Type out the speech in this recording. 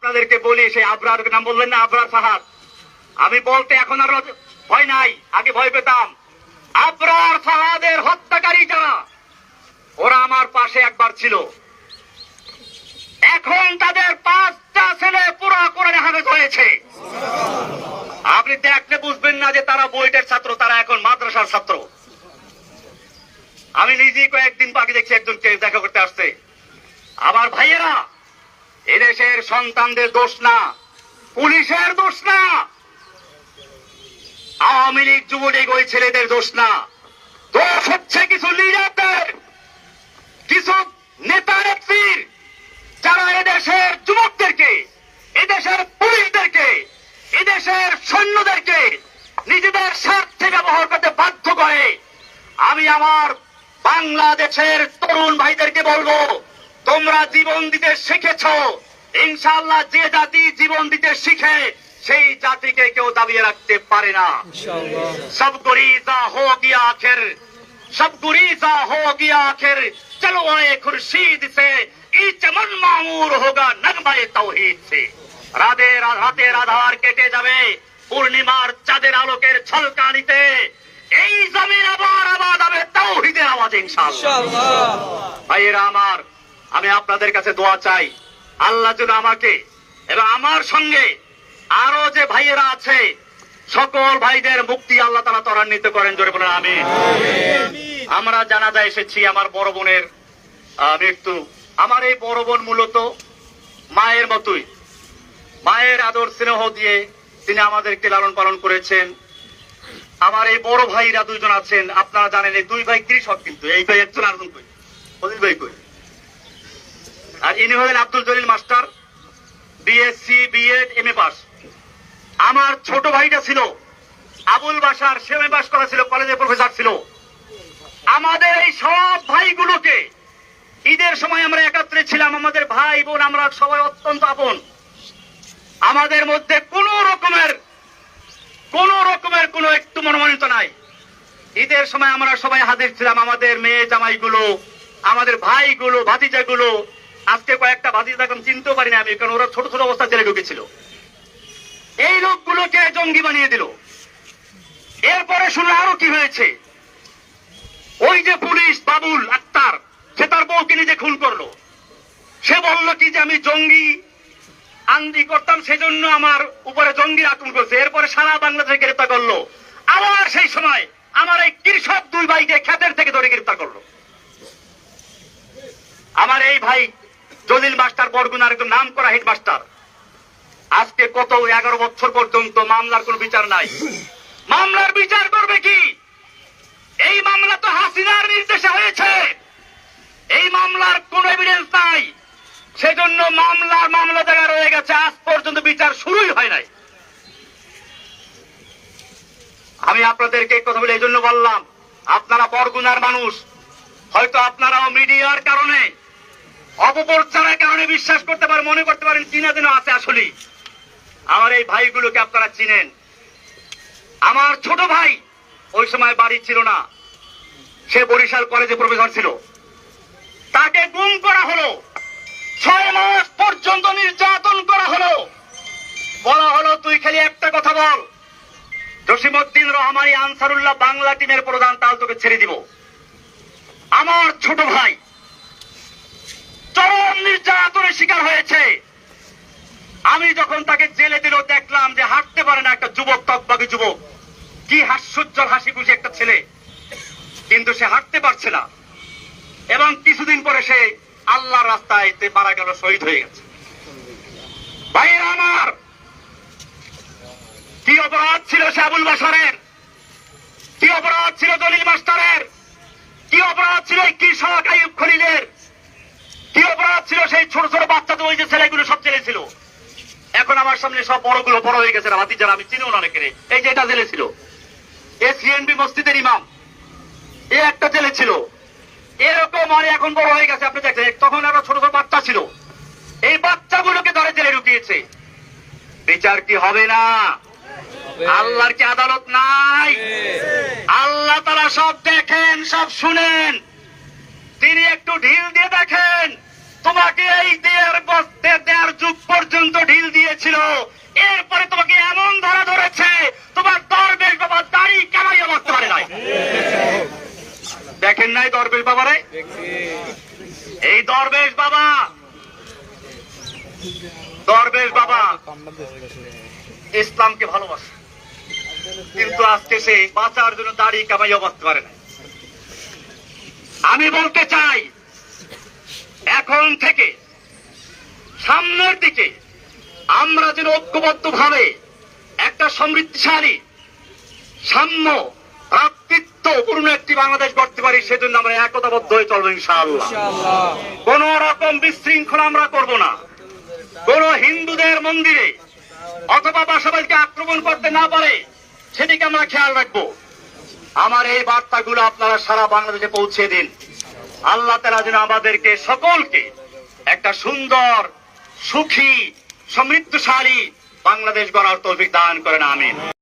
আপনাদেরকে বলি, সেই আবরার নাম বললেন না, আবরার ফাহাদ, আমি বলতে এখন আর ভয় নাই, আগে ভয় পেতাম। আবরার ফাহাদের হত্যাকারী যারা, ওরা আমার পাশে একবার ছিল, এখন তাদের 5টা ছেলে পুরা কোরআনে হাফেজ হয়েছে। আপনি দেখলে বুঝবেন না যে তারা বুয়েটের ছাত্র, তারা এখন মাদ্রাসার ছাত্র। আমি নিজেই কয়েকদিন বাকি দেখছি একজনকে দেখা করতে আসছে। আমার ভাইয়েরা, এদেশের সন্তানদের দোষ না, পুলিশের দোষ না, আওয়ামী লীগ যুবলীগ ওই ছেলেদের দোষ না, দোষ হচ্ছে কিছু লিডারদের, কিছু নেতা নেত্রীর, যারা এদেশের যুবকদেরকে, এদেশের পুলিশদেরকে, এদেশের সৈন্যদেরকে নিজেদের স্বার্থে ব্যবহার করতে বাধ্য করে। আমি আমার বাংলাদেশের তরুণ ভাইদেরকে বলবো, তোমরা জীবন দিতে শিখেছ, ইনশাআল্লাহ যে জাতি জীবন দিতে শিখে সেই জাতিকে কেউ দাবিয়ে রাখতে পারে না। সব গুরিজা হো গিয়া আখির, সব গুরিজা হো গিয়া আখির, চলো আয়ে খুরশিদ সে, ই চমন মামুর হোগা নগমায়ে তাওহীদ সে। রাতের আধার কেটে যাবে পূর্ণিমার চাঁদের আলোকের ঝলকানিতে, এই জমিন আবার আবাদ হবে তাওহীদের আওয়াজে ইনশাআল্লাহ। ভাইয়েরা আমার, আমি আপনাদের কাছে দোয়া চাই, আল্লাহ যেন আমাকে এবং আমার সঙ্গে আরো যে ভাইয়েরা আছে সকল ভাইদের মুক্তি আল্লাহ তাআলা ত্বরান্বিত করেন, জোরে বলেন আমিন। আমরা জানাজা এসেছি আমার বড় বোনের মৃত্যু। আমার এই বড় বোন মূলত মায়ের মতোই, মায়ের আদর স্নেহ দিয়ে তিনি আমাদেরকে লালন পালন করেছেন। আমার এই বড় ভাইরা দুইজন আছেন, আপনারা জানেন এই দুই ভাই কৃষক, কিন্তু এই ভাই একজন আরেকজন কই, ফজিল ভাই কই, আর ইনি হলেন Abdul Jalil master, BSc BEd MA pass. আমার ছোট ভাইটা ছিল আবুল বাশার, সে এমএ পাস করা ছিল, কলেজের প্রফেসর ছিল। আমাদের এই সব ভাইগুলোকে ঈদের সময় আমরা একত্রে ছিলাম, আমাদের ভাই বোন আমরা সবাই অত্যন্ত আপন। আমাদের মধ্যে কোনো রকমের কোনো একটু মনোমালিন্য নাই। ঈদের সময় আমরা সবাই হাজির ছিলাম, আমাদের মেয়ে জামাইগুলো, আমাদের ভাইগুলো, ভাতিজাগুলো। আজকে কয়েকটা ভাতিজা এখন চিনতেও পারি না আমি, কারণ ওরা ছোট ছোট অবস্থা জেলে ঢুকেছিল। এই লোকগুলোকে জঙ্গি বানিয়ে দিল। এরপরে শুনলে আরো কি হয়েছে, ওই যে পুলিশ বাবুল আক্তার, সে তার বউকে নিজে খুন করলো। সে বললো কি যে আমি জঙ্গি আন্দি করতাম, সেজন্য আমার উপরে জঙ্গি আক্রমণ করছে। এরপরে সারা বাংলাদেশে গ্রেপ্তার করলো। আবার সেই সময় আমার এই কৃষক দুই ভাইকে ক্ষেতের থেকে ধরে গ্রেপ্তার করলো। আমার এই ভাই জলিল মাস্টার বরগুনার একদম নাম করা হেড মাস্টার, আজকে কত 11 বছর পর্যন্ত মামলার কোনো বিচার নাই। মামলার বিচার করবে কি? এই মামলা তো হাসিনার নির্দেশে হয়েছে, এই মামলার কোন এভিডেন্স নাই, সেজন্য মামলা জায়গায় রয়ে গেছে, আজ পর্যন্ত বিচার শুরুই হয় নাই। আমি আপনাদেরকে কথা বলে এই জন্য বললাম, আপনারা বরগুনার মানুষ, হয়তো আপনারাও মিডিয়ার কারণে, অপপ্রচারের কারণে বিশ্বাস করতে পারেন, মনে করতে পারেন চিনা যেন আছে। আসলে আমার এই ভাইগুলোকে আপনারা চিনেন। আমার ছোট ভাই ওই সময় বাড়ি ছিল না, সে বরিশাল কলেজে প্রফেসর ছিল। তাকে গুম করা হলো, 6 মাস পর্যন্ত নির্যাতন করা হলো। বলা হলো তুই খালি একটা কথা বল, জসিমউদ্দিন রহমানী আনসারুল্লাহ বাংলা টিমের প্রধান, তাহলে তোকে ছেড়ে দিব। আমার ছোট ভাই চরম নির্যাতনের শিকার হয়েছে। আমি যখন তাকে জেলে দিল, দেখলাম যে হাঁটতে পারে না একটা যুবক, তকবাকি যুবক, কি হাস্যোজ্জ্বল হাসি খুশি একটা ছেলে, কিন্তু সে হাঁটতে পারছে না। এবং কিছুদিন পরে সে আল্লাহর রাস্তায় মারা গেল, শহীদ হয়ে গেছে। ভাইয়েরা আমার, কি অপরাধ ছিল সে আবুল বাশারের, কি অপরাধ ছিল জলিল মাস্টারের, কি অপরাধ ছিল এই কৃষক আইয়ুব খলিলের, কি অপরাধ ছিল সেই ছোট ছোট বাচ্চাদের, ওই যে ছেলেগুলো সব জেলে ছিল। এখন আমার সামনে সব বড়গুলো বড় হয়ে গেছে, ভাতিজারা আমি চিনিও না অনেকের। এই যে এটা জেলে ছিল, এ সিএনবি মসজিদের ইমাম, এ একটা জেলে ছিল। এরকম আর এখন বড় হয়ে গেছে, আপনি দেখছেন। তখন আরো ছোট ছোট বাচ্চা ছিল, এই বাচ্চাগুলোকে ধরে জেলে ঢুকিয়েছে। বিচার কি হবে না? আল্লাহর কি আদালত নাই? আল্লাহ তাআলা সব দেখেন, সব শুনেন। তিনি একটু ঢিল দিয়ে দেখেন, তোমাকে এই দেড় যুগ পর্যন্ত ঢিল দিয়েছিল, এরপরে তোমাকে এমন ধরা ধরেছে তোমার দরবেশ বাবা দাড়ি কামাইয়া বাঁচতে পারে নাই। দেখেন নাই দরবেশ বাবারে? এই দরবেশ বাবা ইসলামকে ভালোবাসে, কিন্তু আজকে সে বাঁচার জন্য দাড়ি কামাইয়া বাঁচতে পারে না। আমি বলতে চাই, এখন থেকে সামনের দিকে আমরা যেন ঐক্যবদ্ধ ভাবে একটা সমৃদ্ধিশালী সাম্য ভ্রাতৃত্বপূর্ণ একটি বাংলাদেশ গড়তে পারি, সেজন্য আমরা একতাবদ্ধ হয়ে চলবো ইনশাআল্লাহ। কোন রকম বিশৃঙ্খলা আমরা করব না। কোন হিন্দুদের মন্দিরে অথবা বাসাবাড়িকে আক্রমণ করতে না পারে সেদিকে আমরা খেয়াল রাখবো। আমার এই বার্তাগুলো আপনারা সারা বাংলাদেশে পৌঁছে দিন। আল্লাহ তাআলা যেন আমাদেরকে সকলকে একটা সুন্দর, সুখী, সমৃদ্ধশালী বাংলাদেশ গড়ার তৌফিক দান করেন। আমিন।